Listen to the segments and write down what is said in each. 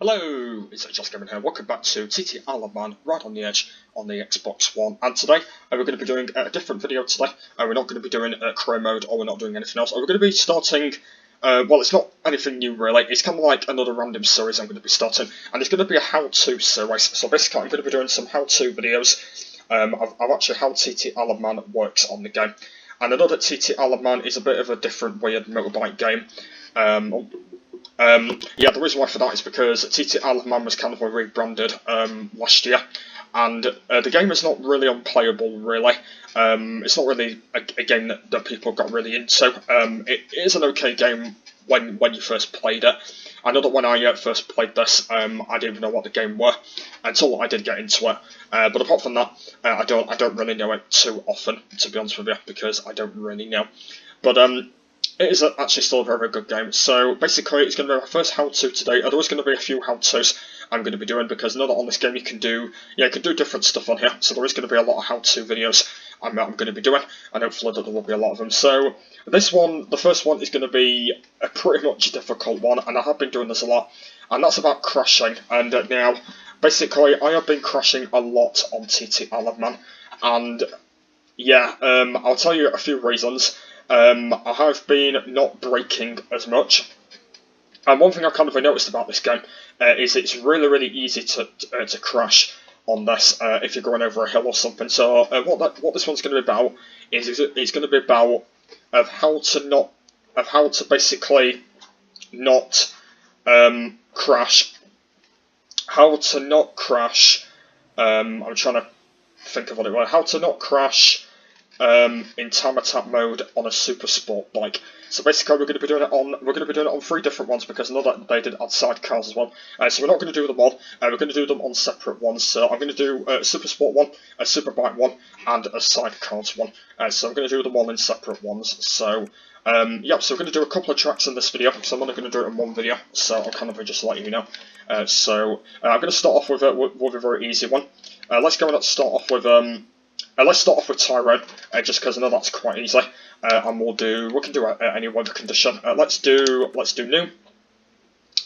Hello, it's Just Gaming here. Welcome back to TT Man Right on the Edge on the Xbox One. And today we're going to be doing a different video today. We're not going to be doing career mode, or we're not doing anything else. We're going to be starting. Well, it's not anything new really. It's kind of like another random series I'm going to be starting, and it's going to be a how-to series. So basically, I'm going to be doing some how-to videos. I've actually how TT Man works on the game, and I know that TT Man is a bit of a different, weird motorbike game. Yeah, the reason why for that is because TT Man was kind of rebranded last year, and the game is not really unplayable, really. It's not really a game that people got really into. It is an okay game when you first played it. I know that when I first played this, I didn't even know what the game were until I did get into it. But apart from that, I don't really know it too often, to be honest with you, because I don't really know. But it is actually still a very, very good game. So basically, it's going to be my first how-to today. There is going to be a few how-tos I'm going to be doing, because I know that on this game you can do different stuff on here. So there is going to be a lot of how-to videos I'm going to be doing, and hopefully that there will be a lot of them. So this one, the first one, is going to be a pretty much difficult one, and I have been doing this a lot, and that's about crashing. And now, basically, I have been crashing a lot on TT Man, and yeah, I'll tell you a few reasons. I have been not braking as much, and one thing I kind of noticed about this game is it's really, really easy to crash on this if you're going over a hill or something. So what this one's going to be about is it's going to be about how to basically not crash, how to not crash. I'm trying to think of what it was. How to not crash in time attack mode on a Supersport bike. So basically, we're going to be doing it on 3 different ones, because I know that they did add sidecars as well. So we're not going to do them all. We're going to do them on separate ones. So I'm going to do a Supersport one, a Superbike one, and a sidecars one. So I'm going to do them all in separate ones. So yeah, so we're going to do a couple of tracks in this video, because I'm only going to do it in one video. So I'll kind of just let you know. So I'm going to start off with a very easy one. Let's go and start off with let's start off with Tyrone, just because I know that's quite easy, and we can do any weather condition. Let's do new,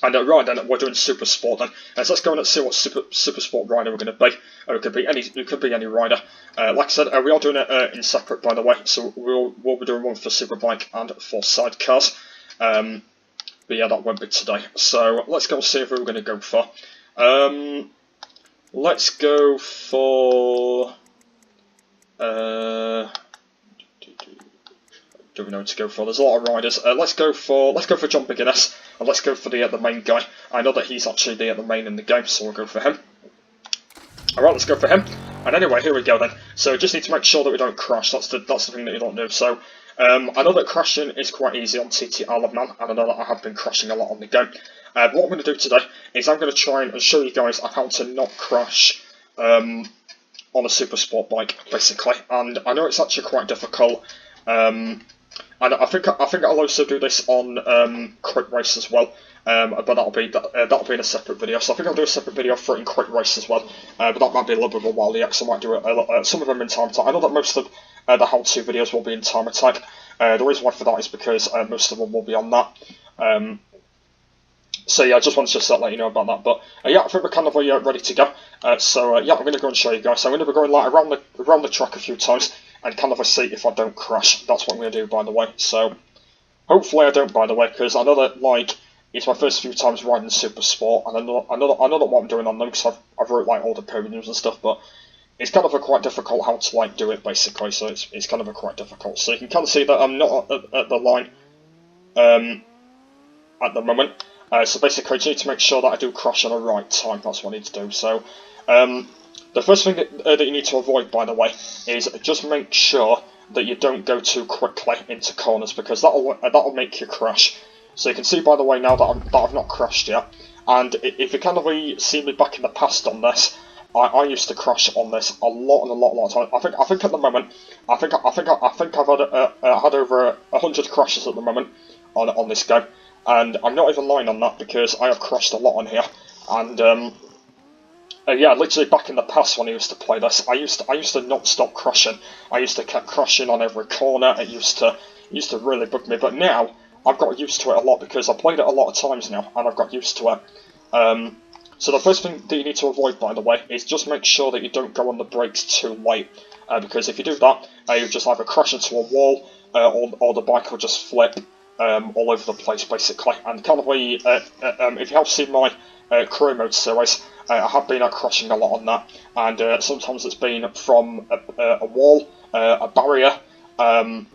and right then we're doing Supersport then. So let's go and see what Supersport rider we're going to be. It could be any rider. Like I said, we are doing it in separate, by the way. So we'll be doing one for Superbike and for sidecars. But yeah, that won't be today. So let's go and see who we're going to go for. Let's go for. Do we know what to go for? There's a lot of riders. Let's go for John McGuinness, and let's go for the main guy. I know that he's actually the main in the game, so we'll go for him. Alright, let's go for him. And anyway, here we go then. So just need to make sure that we don't crash. That's the thing that you don't do. So I know that crashing is quite easy on TT Man, and I know that I have been crashing a lot on the game. But what I'm going to do today is I'm going to try and show you guys how to not crash on a Supersport bike, basically. And I know it's actually quite difficult. And I think I'll also do this on Quick Race as well, but that'll be in a separate video. So I think I'll do a separate video for it in Quick Race as well, but that might be a little bit of a while yet, so I might do some of them in time attack. I know that most of the how-to videos will be in time attack. The reason why for that is because most of them will be on that. So yeah, I just wanted to let you know about that. But yeah, I think we're kind of ready to go. So yeah, I'm going to go and show you guys. So I'm going to be going like around the track a few times, and kind of see if I don't crash. That's what I'm going to do, by the way. So hopefully I don't, by the way, because I know that like it's my first few times riding Supersport, and I know that what I'm doing on them, because I've wrote like all the podiums and stuff, but it's kind of quite difficult how to like do it, basically. So it's kind of quite difficult. So you can kind of see that I'm not at the line at the moment. So basically, I just need to make sure that I do crash on the right time. That's what I need to do. So the first thing that you need to avoid, by the way, is just make sure that you don't go too quickly into corners, because that'll make you crash. So you can see, by the way, now that I've not crashed yet. And if you kind of see me back in the past on this, I used to crash on this a lot of time. I think at the moment, I think I've had over 100 crashes at the moment on this game. And I'm not even lying on that, because I have crashed a lot on here. And yeah, literally back in the past when I used to play this, I used to not stop crashing. I used to keep crashing on every corner. It used to really bug me. But now I've got used to it a lot, because I played it a lot of times now, and I've got used to it. So the first thing that you need to avoid, by the way, is just make sure that you don't go on the brakes too late, because if you do that, you just either crash into a wall, or the bike will just flip all over the place, basically. And kind of if you have seen my career mode series, I have been crashing a lot on that, and sometimes it's been from a wall, a barrier, and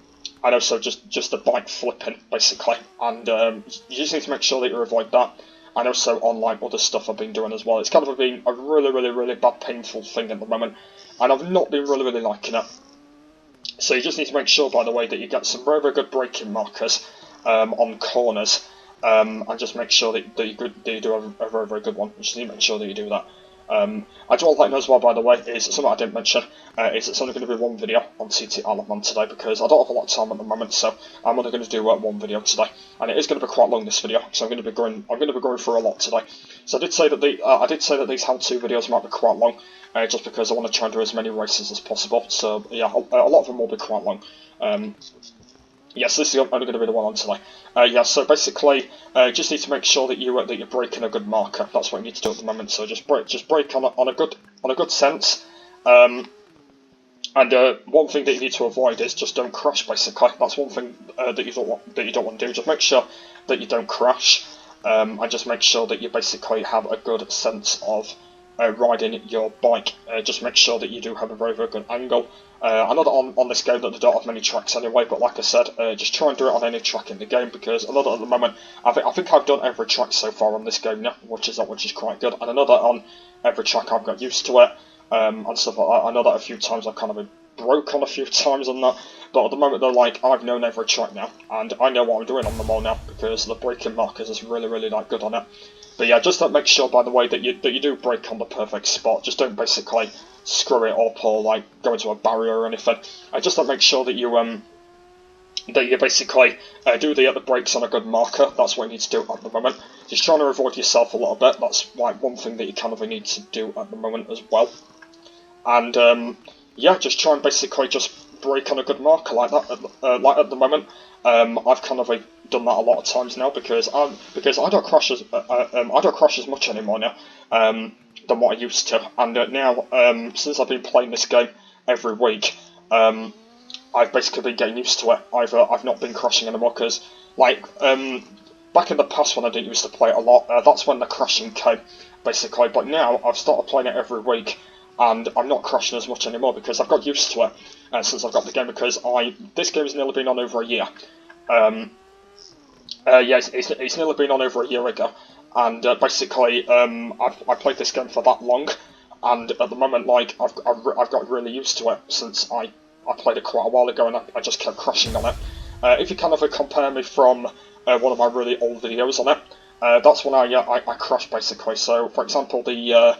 also just the bike flipping, basically. And you just need to make sure that you avoid that. And also on like other stuff I've been doing as well. It's kind of been a really bad, painful thing at the moment, and I've not been really liking it. So you just need to make sure, by the way, that you get some very good braking markers on corners, and just make sure that you do a very good one. You just need to make sure that you do that. I do want to let you know as well, by the way, is something I didn't mention, is it's only going to be one video on TT Isle of Man today, because I don't have a lot of time at the moment, so I'm only going to do one video today, and it is going to be quite long, this video, so I'm going to be going through a lot today. So I did say that these how-to videos might be quite long, just because I want to try and do as many races as possible. So yeah, a lot of them will be quite long. Yes, this is only going to be the one on today. Yeah, so basically, just need to make sure that you're braking a good marker. That's what you need to do at the moment. So just brake on a good sense. And one thing that you need to avoid is just don't crash. Basically, that's one thing that you don't want to do. Just make sure that you don't crash, and just make sure that you basically have a good sense of riding your bike. Just make sure that you do have a very good angle. I know that on this game that they don't have many tracks anyway, but like I said, just try and do it on any track in the game, because I know that at the moment, I think I've done every track so far on this game now, which is quite good, and I know that on every track I've got used to it, and stuff like that. I know that a few times I've kind of been broke on a few times on that, but at the moment they're like, I've known every track now, and I know what I'm doing on them all now, because the braking markers is really like good on it. But yeah, just make sure, by the way, that you do brake on the perfect spot. Just don't basically screw it up or like go into a barrier or anything. Just to make sure that you basically do the brakes on a good marker. That's what you need to do at the moment. Just trying to avoid yourself a little bit. That's like one thing that you kind of need to do at the moment as well. And yeah, just try and basically just brake on a good marker like that. Like at the moment, I've kind of done that a lot of times now, because I don't crash as much anymore now than what I used to, and now since I've been playing this game every week, I've basically been getting used to it. I've not been crashing anymore, because like back in the past when I didn't used to play it a lot, that's when the crashing came basically. But now I've started playing it every week, and I'm not crashing as much anymore because I've got used to it since I've got the game, because this game's nearly been on over a year. Yeah, it's nearly been on over a year ago, and basically I played this game for that long, and at the moment like I've got really used to it since I played it quite a while ago, and I just kept crashing on it. If you kind of compare me from one of my really old videos on it, that's when I crashed basically. So for example, the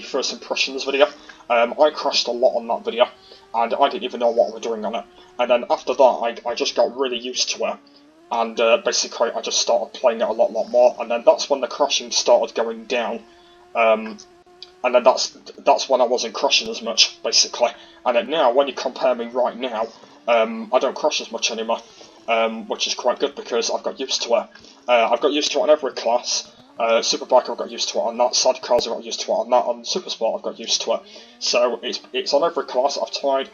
first impressions video, I crashed a lot on that video, and I didn't even know what we were doing on it. And then after that, I just got really used to it, and basically I just started playing it a lot more. And then that's when the crashing started going down, and then that's when I wasn't crashing as much basically. And then now, when you compare me right now, I don't crash as much anymore, which is quite good because I've got used to it. I've got used to it on every class. Superbike I've got used to it on that, sidecars I've got used to it on that, on Supersport I've got used to it. So it's on every class. I've tried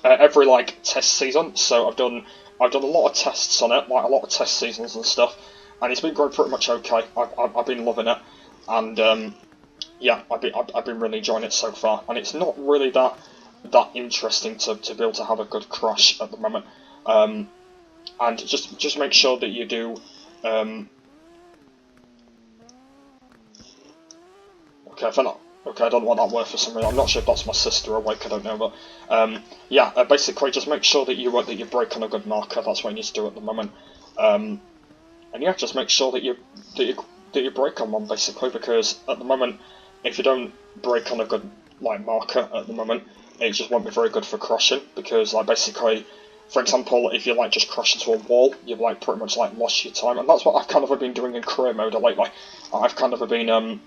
every like test season. So I've done a lot of tests on it, like a lot of test seasons and stuff, and it's been going pretty much okay. I've been loving it, and yeah, I've been really enjoying it so far. And it's not really that interesting to be able to have a good crash at the moment. And just make sure that you do. Okay, I don't know what that word for some reason. I'm not sure if that's my sister awake. I don't know, but yeah, basically just make sure that you brake on a good marker. That's what you need to do at the moment. And yeah, just make sure that you brake on one basically, because at the moment, if you don't brake on a good like marker at the moment, it just won't be very good for crashing, because like basically, for example, if you like just crash into a wall, you've like pretty much like lost your time, and that's what I've kind of been doing in career mode lately. I've kind of been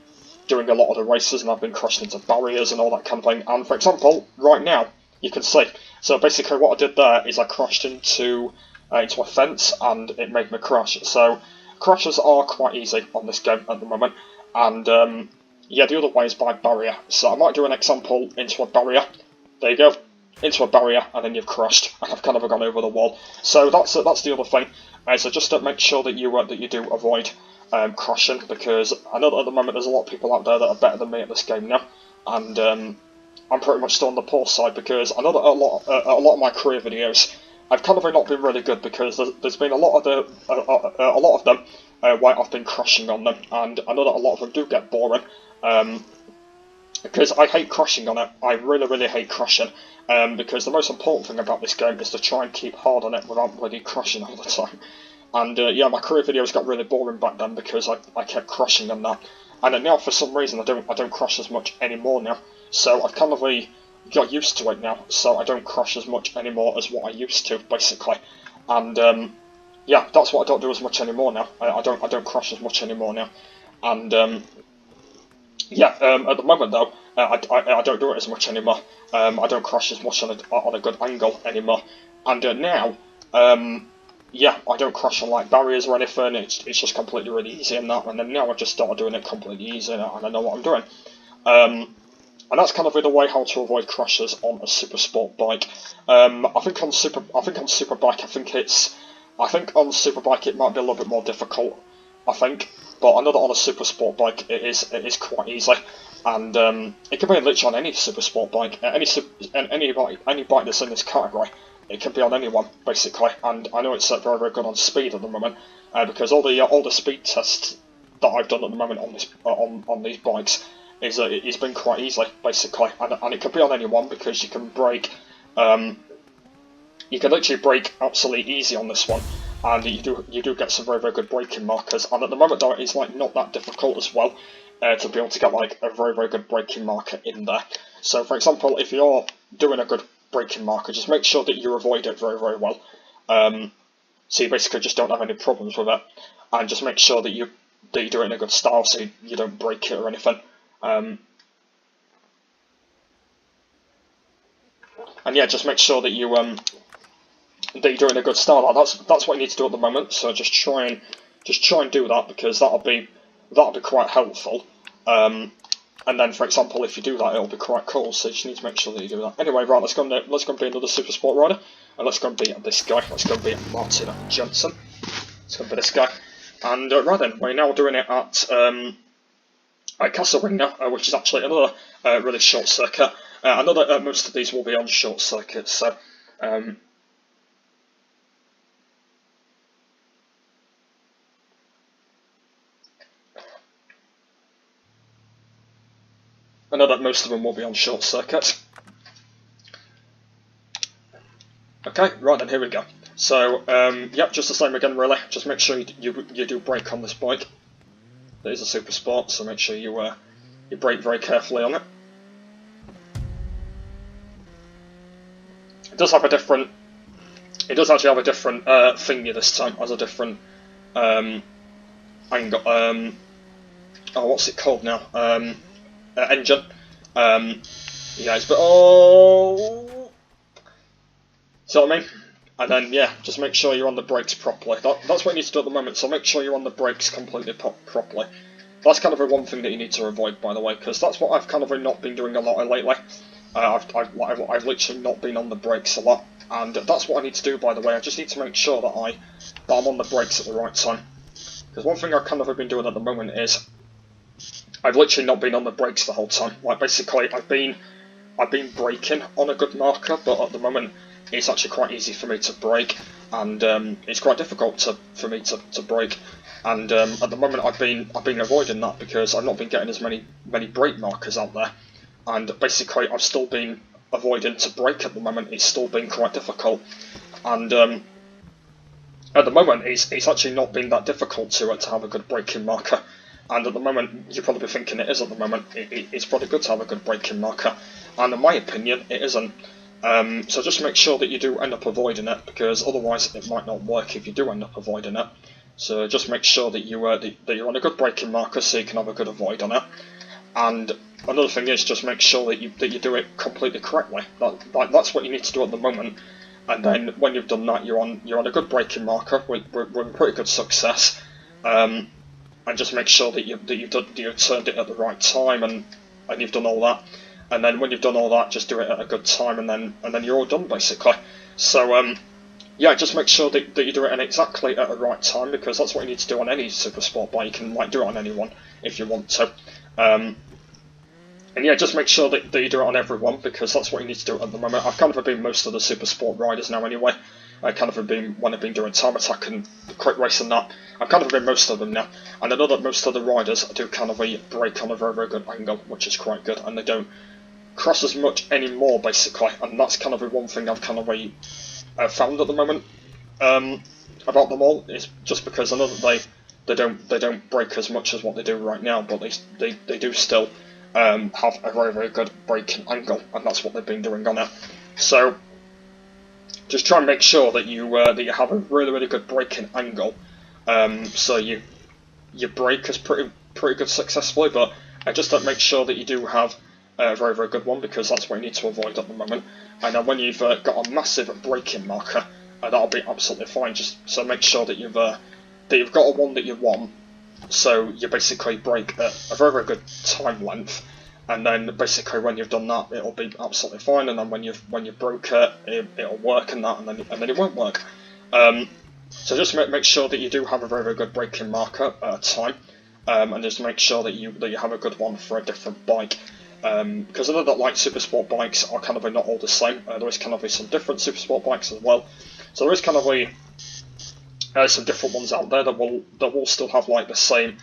doing a lot of the races, and I've been crashing into barriers and all that kind of thing. And for example, right now you can see. So basically, what I did there is I crashed into a fence, and it made me crash. So crashes are quite easy on this game at the moment, and yeah, the other way is by barrier. So I might do an example into a barrier. There you go, into a barrier, and then you've crashed, and I've kind of gone over the wall. So that's the other thing. So just to make sure that you do avoid crashing, because I know that at the moment there's a lot of people out there that are better than me at this game now, and I'm pretty much still on the poor side, because I know that a lot of my career videos, I've kind of not been really good, because there's been a lot of them where I've been crashing on them, and I know that a lot of them do get boring. Because I hate crashing on it. I really hate crashing. Because the most important thing about this game is to try and keep hard on it without really crashing all the time. And yeah, my career videos got really boring back then because I kept crashing on that. And now for some reason I don't crash as much anymore now. So I've kind of got used to it now. So I don't crash as much anymore as what I used to, basically. And yeah, that's what I don't do as much anymore now. I don't crash as much anymore now. And yeah, at the moment though, I don't do it as much anymore. I don't crash as much on a good angle anymore. And now, yeah, I don't crash on like barriers or anything. It's just completely really easy and that. And then now I've just started doing it completely easy, and I know what I'm doing. And that's kind of the way how to avoid crashes on a Supersport bike. I think on Superbike, I think on Superbike it might be a little bit more difficult. I think. But I know that on a Supersport bike it is quite easy, and it can be literally on any Supersport bike, any bike that's in this category. It can be on anyone basically, and I know it's very good on speed at the moment, because all the speed tests that I've done at the moment on these bikes it's been quite easy basically, and it can be on anyone because you can brake. You can literally brake absolutely easy on this one, and you do get some very good braking markers. And at the moment though, it's like not that difficult as well to be able to get like a very good braking marker in there. So for example, if you're doing a good braking marker, just make sure that you avoid it very well. So you basically just don't have any problems with it, and just make sure that you do it in a good style, so you don't break it or anything. And yeah, just make sure that you do it in a good style. That's what you need to do at the moment. So just try and do that, because that'll be quite helpful. And then, for example, if you do that, it'll be quite cool. So you just need to make sure that you do that. Anyway, right, let's go and be another Supersport rider, and let's go and beat this guy. Let's go and beat Martin Johnson. Let's go and beat this guy. And right then, we're now doing it at Castle Ring, which is actually another really short circuit. I know that most of these will be on short circuits, so. I know that most of them will be on short circuit. Okay, right then, here we go. So, yep, just the same again really. Just make sure you do brake on this bike. It is a Supersport, so make sure you brake very carefully on it. It does actually have a different thingy this time. It has a different angle. Oh, what's it called now? Engine. Yeah, it's see what I mean? And then yeah, just make sure you're on the brakes properly. That's what you need to do at the moment. So make sure you're on the brakes completely properly. That's kind of the one thing that you need to avoid, by the way, because that's what I've kind of not been doing a lot of lately. I've literally not been on the brakes a lot, and that's what I need to do, by the way. I just need to make sure that I'm on the brakes at the right time. Because one thing I kind of have been doing at the moment is I've literally not been on the brakes the whole time. Like basically, I've been braking on a good marker, but at the moment it's actually quite easy for me to brake, and it's quite difficult for me to brake. And at the moment I've been avoiding that because I've not been getting as many brake markers out there, and basically I've still been avoiding to brake at the moment. It's still been quite difficult, and at the moment it's actually not been that difficult to have a good braking marker. And at the moment, you're probably thinking it is at the moment. It's probably good to have a good braking marker, and in my opinion, it isn't. So just make sure that you do end up avoiding it, because otherwise it might not work if you do end up avoiding it. So just make sure that you're on a good braking marker so you can have a good avoid on it. And another thing is just make sure that you do it completely correctly. That's what you need to do at the moment. And then when you've done that, you're on a good braking marker with pretty good success. and just make sure that you've turned it at the right time, and you've done all that. And then when you've done all that, just do it at a good time, and then you're all done basically. So yeah, just make sure that you do it in exactly at the right time, because that's what you need to do on any Supersport bike. You can like do it on anyone if you want to. And yeah, just make sure that you do it on everyone, because that's what you need to do at the moment. I've kind of been most of the Supersport riders now anyway. I kind of been, when I've been doing time attack and quick race and that, I've kind of been most of them now. And I know that most of the riders do kind of brake on a very, very good angle, which is quite good, and they don't cross as much anymore basically. And that's kind of one thing I've kind of found at the moment about them all, is just because I know that they don't brake as much as what they do right now, but they do still have a very, very good braking angle, and that's what they've been doing on it. So just try and make sure that you have a really, really good braking angle, so you brake is pretty good successfully, but just don't make sure that you do have a very, very good one, because that's what you need to avoid at the moment. And then when you've got a massive braking marker, that'll be absolutely fine. Just so make sure that you've got a one that you want. So you basically brake at a very, very good time length, and then basically when you've done that, it'll be absolutely fine. And then when you've broke it'll work, and then it won't work. So just make sure that you do have a very, very good braking marker at a time, and just make sure that you have a good one for a different bike. Because I know that like Supersport bikes are kind of not all the same. There is kind of some different Supersport bikes as well. So there is kind of some different ones out there that will still have like the same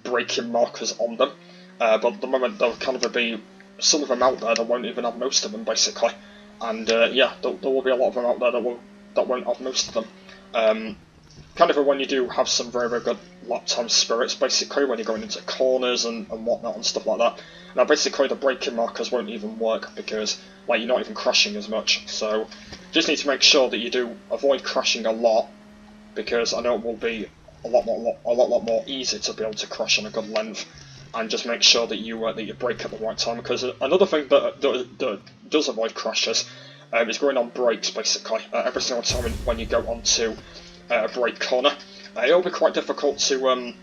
braking markers on them. But at the moment there'll kind of be some of them out there that won't even have most of them basically. And yeah, there will be a lot of them out there that won't have most of them. Kind of when you do have some very, very good lap time spirits, basically when you're going into corners and whatnot and stuff like that. Now basically the braking markers won't even work, because like you're not even crashing as much. So just need to make sure that you do avoid crashing a lot, because I know it will be a lot more easy to be able to crash on a good length. And just make sure that you brake at the right time, because another thing that does avoid crashes is going on brakes basically. Every single time when you go onto a brake corner, it'll be quite difficult to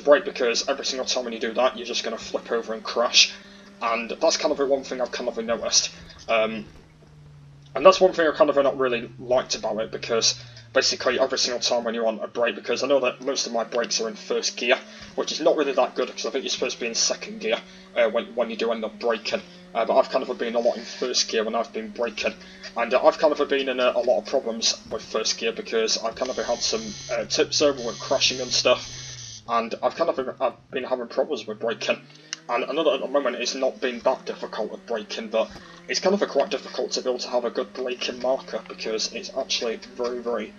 brake, because every single time when you do that, you're just going to flip over and crash, and that's kind of one thing I've kind of noticed. And that's one thing I kind of not really liked about it, because basically every single time when you're on a brake, because I know that most of my brakes are in first gear, which is not really that good, because I think you're supposed to be in second gear when you do end up braking. But I've kind of been a lot in first gear when I've been braking, and I've kind of been in a lot of problems with first gear, because I've kind of had some tips over with crashing and stuff, and I've been having problems with braking. And I know that at the moment it's not been that difficult with braking, but it's kind of quite difficult to be able to have a good braking marker, because it's actually very, very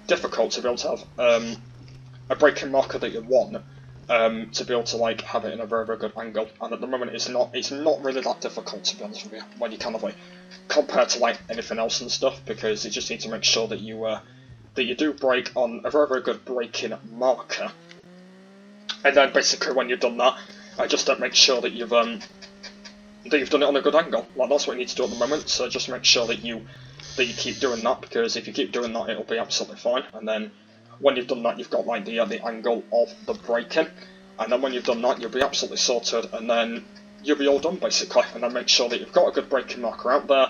difficult to be able to have a braking marker that you want, to be able to like have it in a very, very good angle. And at the moment it's not really that difficult, to be honest with you, when you kind of like compare to like anything else and stuff, because you just need to make sure that you do brake on a very, very good braking marker. And then basically when you've done that, just make sure that you've done it on a good angle. Like that's what you need to do at the moment. So just make sure that you keep doing that, because if you keep doing that, it'll be absolutely fine. And then when you've done that, you've got like the angle of the braking, and then when you've done that, you'll be absolutely sorted, and then you'll be all done basically. And then make sure that you've got a good braking marker out there,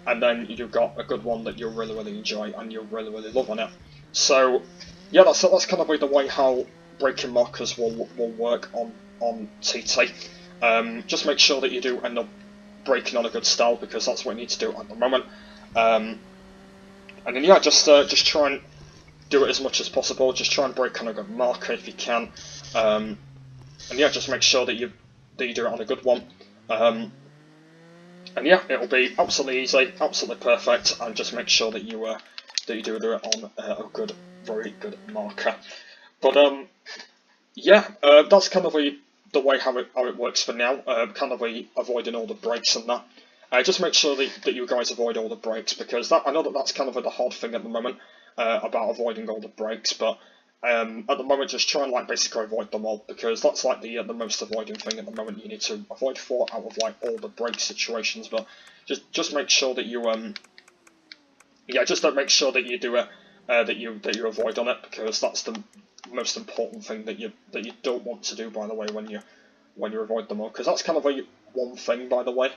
and then you've got a good one that you'll really, really enjoy and you'll really, really love on it. So yeah, that's kind of the way how braking markers will work on TT. Just make sure that you do end up braking on a good style, because that's what you need to do at the moment. And then yeah, just try and do it as much as possible. Just try and brake on a good marker if you can. And yeah, just make sure that you do it on a good one. And yeah, it'll be absolutely easy, absolutely perfect, and just make sure that you do it on a good, very good marker. But yeah, that's kind of the way how it works for now. Kind of avoiding all the brakes and that. Just make sure that you guys avoid all the brakes, because I know that that's kind of the hard thing at the moment, about avoiding all the brakes. But at the moment, just try and like basically avoid them all, because that's like the most avoiding thing at the moment. You need to avoid 4 out of like all the brake situations. But just make sure that you yeah, just don't make sure that you do it that you avoid on it, because that's most important thing that you don't want to do, by the way, when you avoid them all, because that's kind of one thing, by the way,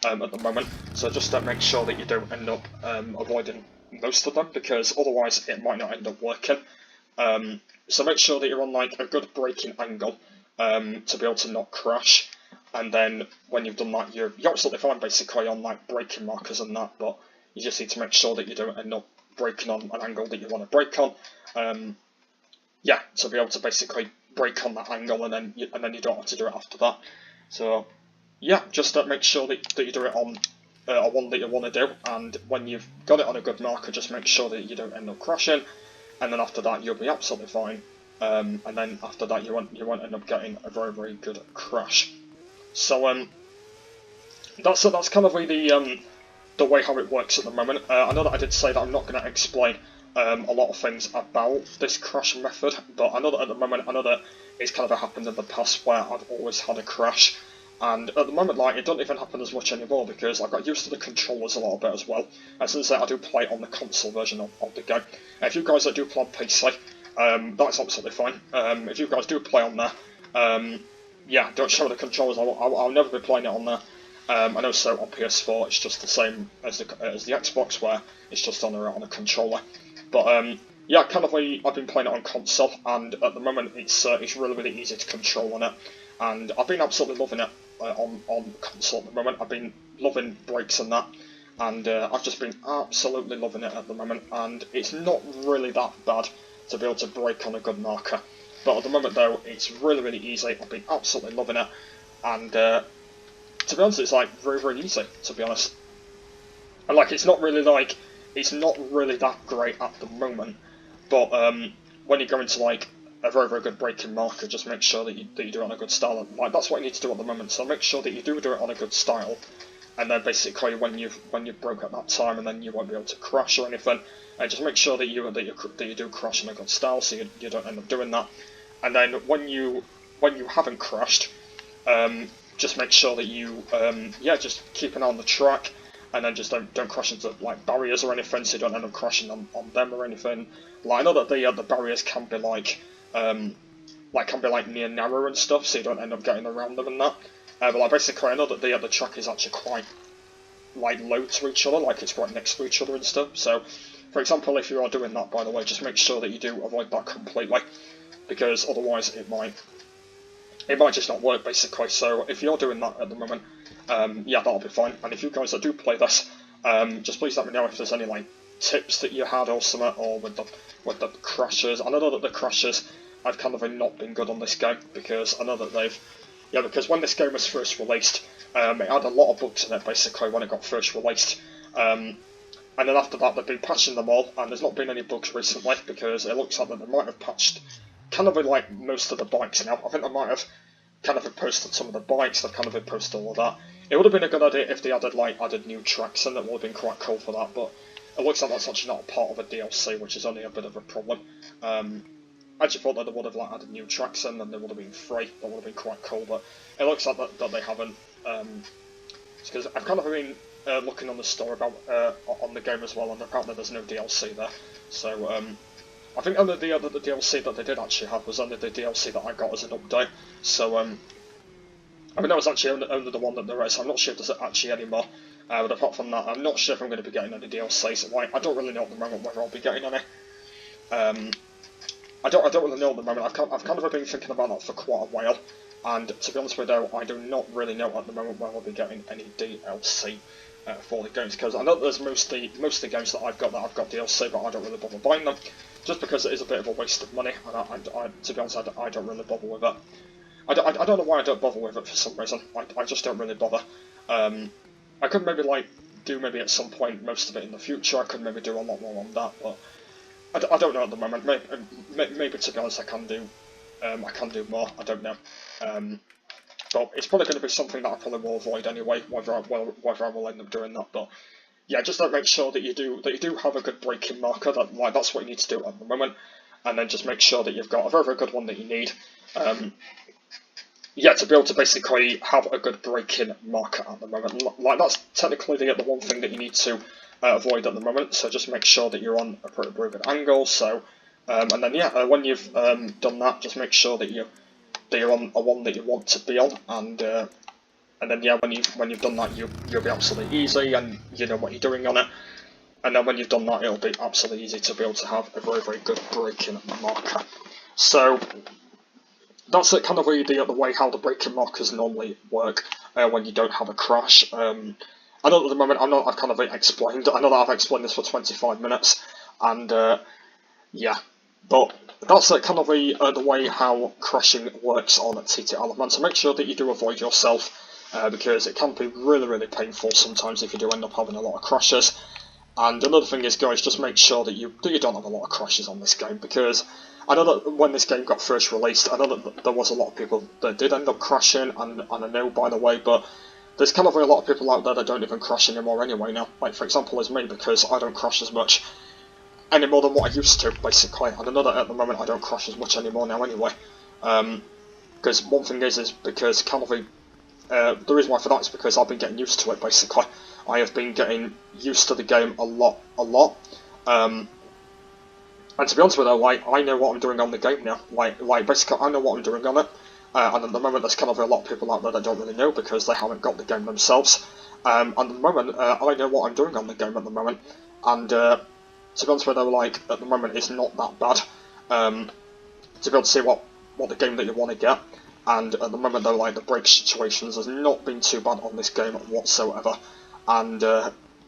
at the moment. So just make sure that you don't end up avoiding most of them, because otherwise it might not end up working. So make sure that you're on like a good braking angle to be able to not crash. And then when you've done that, you're absolutely fine basically on like braking markers and that, but you just need to make sure that you don't end up braking on an angle that you want to brake on. Yeah, to be able to basically brake on that angle, and then you don't have to do it after that. So yeah, just make sure that you do it on a one that you want to do, and when you've got it on a good marker, just make sure that you don't end up crashing, and then after that you'll be absolutely fine. And then after that you won't end up getting a very, very good crash. So that's kind of the way how it works at the moment. I know that I did say that I'm not going to explain a lot of things about this crash method, but I know that at the moment, I know that it's kind of happened in the past where I've always had a crash, and at the moment, like, it doesn't even happen as much anymore because I've got used to the controllers a little bit as well. Since I do play on the console version of the game. If you guys that do play on PC, that's absolutely fine. If you guys do play on there, yeah, don't show the controllers. I'll never be playing it on there. I know, so on PS4 it's just the same as the Xbox, where it's just on a controller. But yeah, kind of I've been playing it on console, and at the moment it's really, really easy to control on it, and I've been absolutely loving it on console at the moment. I've been loving brakes and that, and I've just been absolutely loving it at the moment, and it's not really that bad to be able to brake on a good marker. But at the moment though, it's really, really easy. I've been absolutely loving it, and to be honest, it's like very, very easy, to be honest. And like, it's not really that great at the moment, but when you go into like a very, very good braking marker, just make sure that you do it on a good style. And, like, that's what you need to do at the moment. So make sure that you do it on a good style, and then basically when you've broke at that time, and then you won't be able to crash or anything. Just make sure that you do crash in a good style, so you don't end up doing that. And then when you haven't crashed, just make sure that you just keep an eye on the track, and then just don't crash into like barriers or anything, so you don't end up crashing on them or anything. Like, I know that the barriers can be near narrow and stuff, so you don't end up getting around them and that. But like, basically, I know that the track is actually quite like low to each other, like it's right next to each other and stuff. So, for example, if you are doing that, by the way, just make sure that you do avoid that completely, because otherwise it might just not work, basically. So if you're doing that at the moment, yeah, that'll be fine. And if you guys that do play this, just please let me know if there's any like tips that you had or something, or with the crashes. I know that the crashes have kind of not been good on this game, because I know that because when this game was first released, it had a lot of bugs in it, basically, when it got first released. And then after that, they've been patching them all, and there's not been any bugs recently, because it looks like that they might have patched kind of like most of the bikes now. I think they might have kind of posted some of the bikes, they've kind of posted all of that. It would have been a good idea if they added new tracks, and that would have been quite cool for that, but it looks like that's actually not a part of a DLC, which is only a bit of a problem. I actually thought that they would have like added new tracks in, and they would have been free. That would have been quite cool, but it looks like that they haven't. Because I've kind of been looking on the store about on the game as well, and apparently there's no DLC there. So I think only the DLC that they did actually have was only the DLC that I got as an update. So I mean, that was actually only the one that there is. I'm not sure if there's actually any more. But apart from that, I'm not sure if I'm going to be getting any DLCs. Like, I don't really know at the moment whether I'll be getting any. I don't really know at the moment. I've kind of been thinking about that for quite a while, and to be honest with you, I do not really know at the moment whether I'll be getting any DLC for the games, because I know there's most of the games that I've got DLC, but I don't really bother buying them, just because it is a bit of a waste of money, and to be honest, I don't really bother with it. I don't know why I don't bother with it for some reason. I just don't really bother. I could maybe do at some point most of it in the future. I could maybe do a lot more on that, but I don't know at the moment. Maybe to be honest, I can do more. I don't know. But it's probably going to be something that I probably will avoid anyway, whether I will end up doing that. But yeah, just make sure that you do have a good braking marker. That's what you need to do at the moment, and then just make sure that you've got a very, very good one that you need. Yeah, to be able to basically have a good braking marker at the moment. Like, that's technically the one thing that you need to avoid at the moment. So just make sure that you're on a pretty good angle. So And then yeah, when you've done that, just make sure that you're on a one that you want to be on, and then yeah, when you've done that, you'll be absolutely easy, and you know what you're doing on it. And then when you've done that, it'll be absolutely easy to be able to have a very, very good braking marker. So that's it, kind of really the way how the braking markers normally work when you don't have a crash. I know at the moment I've kind of explained. I know that I've explained this for 25 minutes, and yeah, but that's kind of the way how crashing works on TT Element. So make sure that you do avoid yourself because it can be really, really painful sometimes if you do end up having a lot of crashes. And another thing is, guys, just make sure that you don't have a lot of crashes on this game, because I know that when this game got first released, I know that there was a lot of people that did end up crashing, and I know, by the way, but there's kind of a lot of people out there that don't even crash anymore anyway now. Like, for example, as me, because I don't crash as much anymore than what I used to, basically. And I know that at the moment I don't crash as much anymore now anyway. Because one thing is because kind of the reason why for that is because I've been getting used to it, basically. I have been getting used to the game a lot. And to be honest with you, like, I know what I'm doing on the game now. Like basically, I know what I'm doing on it. And at the moment, there's kind of a lot of people out there that don't really know because they haven't got the game themselves. And at the moment, I know what I'm doing on the game at the moment. And to be honest with you, like, at the moment, it's not that bad. To be able to see what the game that you want to get. And at the moment, though, like, the brake situations has not been too bad on this game whatsoever. And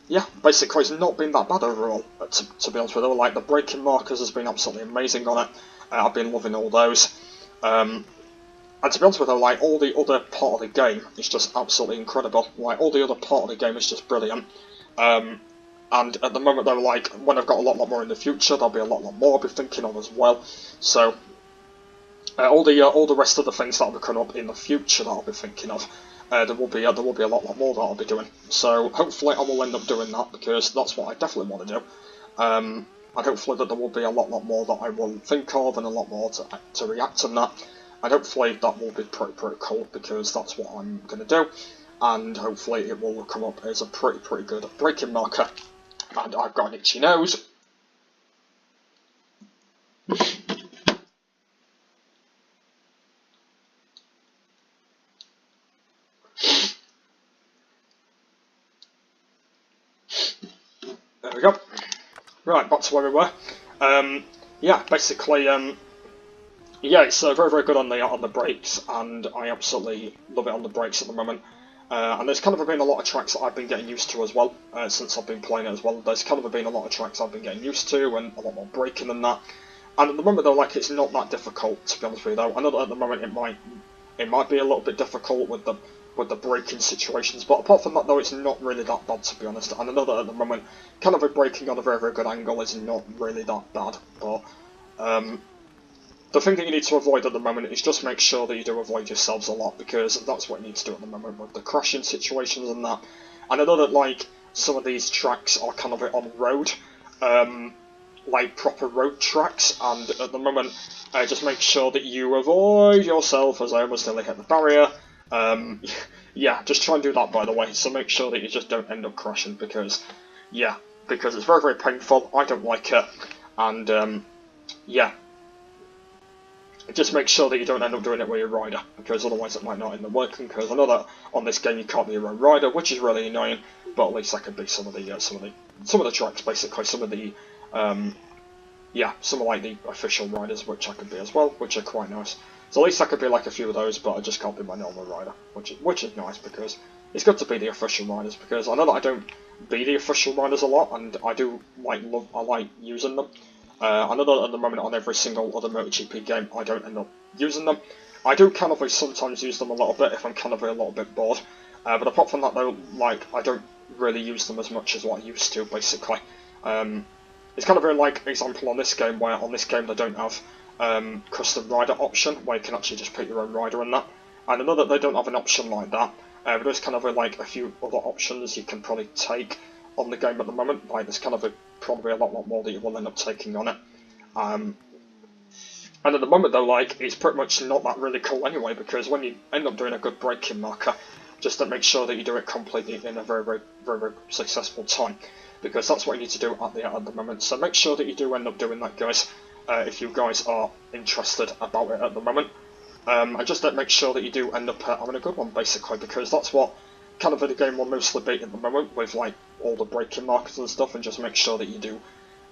yeah, basically it's not been that bad overall, to be honest with you. Like, the braking markers has been absolutely amazing on it. I've been loving all those. And to be honest with you, like, all the other part of the game is just absolutely incredible. Like, all the other part of the game is just brilliant. And at the moment, though, like, when I've got a lot more in the future, there'll be a lot more I'll be thinking of as well. So all the rest of the things that'll be coming up in the future that I'll be thinking of, there will be a lot more that I'll be doing. So hopefully I will end up doing that, because that's what I definitely want to do. And hopefully that there will be a lot more that I will think of, and a lot more to react on that. And hopefully that will be pretty cool, because that's what I'm going to do. And hopefully it will come up as a pretty good braking marker. And I've got an itchy nose. There we go. Right, back to where we were. Yeah, basically, yeah, it's very good on the brakes, and I absolutely love it on the brakes at the moment. And there's kind of been a lot of tracks that I've been getting used to as well, since I've been playing it as well. There's kind of been a lot of tracks I've been getting used to, and a lot more braking than that. And at the moment, though, like, it's not that difficult, to be honest with you, though. I know that at the moment it might be a little bit difficult with the braking situations, but apart from that, though, it's not really that bad, to be honest. And I know that at the moment, kind of a braking on a very good angle is not really that bad, but the thing that you need to avoid at the moment is just make sure that you do avoid yourselves a lot, because that's what you need to do at the moment with the crashing situations and that. And I know that, like, some of these tracks are kind of on road, like proper road tracks, and at the moment, just make sure that you avoid yourself, as I almost nearly hit the barrier. Yeah, just try and do that, by the way, so make sure that you just don't end up crashing, because, yeah, because it's very painful. I don't like it, and, yeah, just make sure that you don't end up doing it with your rider, because otherwise it might not end up working, because I know that on this game you can't be your own rider, which is really annoying, but at least that could be some of the tracks, basically, some of the, yeah, some of, like, the official riders, which I could be as well, which are quite nice. So at least I could be like a few of those, but I just can't be my normal rider, which is nice, because it's good to be the official riders, because I know that I don't be the official riders a lot, and I do I like using them. I know that at the moment on every single other MotoGP game I don't end up using them. I do kind of sometimes use them a little bit if I'm kind of a little bit bored, but apart from that though, like, I don't really use them as much as what I used to, basically. It's kind of a like example on this game, where on this game they don't have custom rider option, where you can actually just pick your own rider and that. And I know that they don't have an option like that, but there's kind of like a few other options you can probably take on the game at the moment. Like, there's kind of probably a lot more that you will end up taking on it. And at the moment though, like, it's pretty much not that really cool anyway, because when you end up doing a good braking marker, just to make sure that you do it completely in a very successful time, because that's what you need to do at the moment. So make sure that you do end up doing that, guys. if you guys are interested about it at the moment. And just make sure that you do end up having a good one, basically, because that's what kind of the game will mostly be at the moment, with like all the braking markers and stuff, and just make sure that you do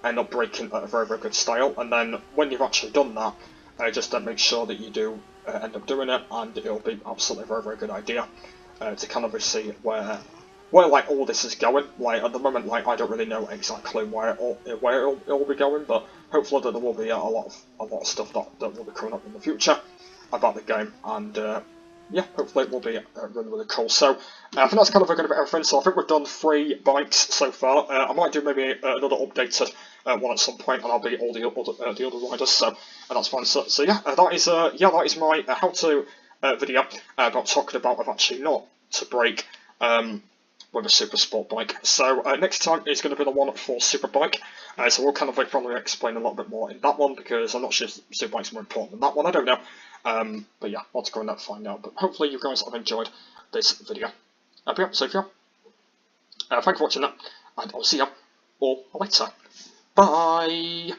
end up braking at a very, very good style. And then when you've actually done that, just make sure that you do end up doing it, and it'll be absolutely a very, very good idea to kind of see where like all this is going. Like at the moment, like I don't really know exactly where it'll be going, but hopefully that there will be a lot of stuff that will be coming up in the future about the game, and yeah, hopefully it will be really, really cool. So I think that's kind of going to be everything. So I think we've done 3 bikes so far. I might do maybe another updated one at some point, and I'll be all the other riders. So that's fine. So yeah, that is my how to video about talking about I've actually not to brake with a Supersport bike. So next time is going to be the one for Superbike. So we'll kind of probably explain a little bit more in that one, because I'm not sure if Superbike's more important than that one. I don't know. But yeah, let's go and find out. But hopefully you guys have enjoyed this video. But yeah, so yeah, thanks for watching that, and I'll see you all later. Bye!